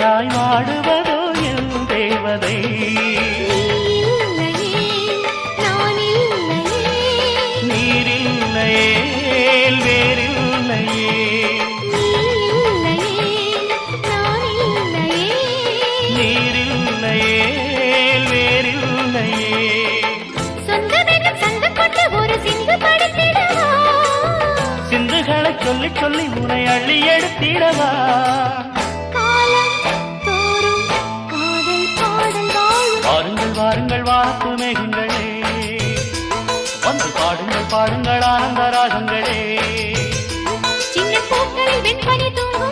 நிழலாய் வாடுவதோ என் தேவதை. நீரில்லையே வேறில்லையே, நீரில்லையே வேறில்லையே. சிந்துகளை சொல்லி சொல்லி உனை அள்ளி எடுத்திடவா. வாருங்கள் வாருங்கள் வானத்து மேகங்களே, வந்து பாடுங்கள் பாடுங்கள் ஆனந்த ராகங்களே. சின்ன பூக்களில் வெண்பனி தூங்கும்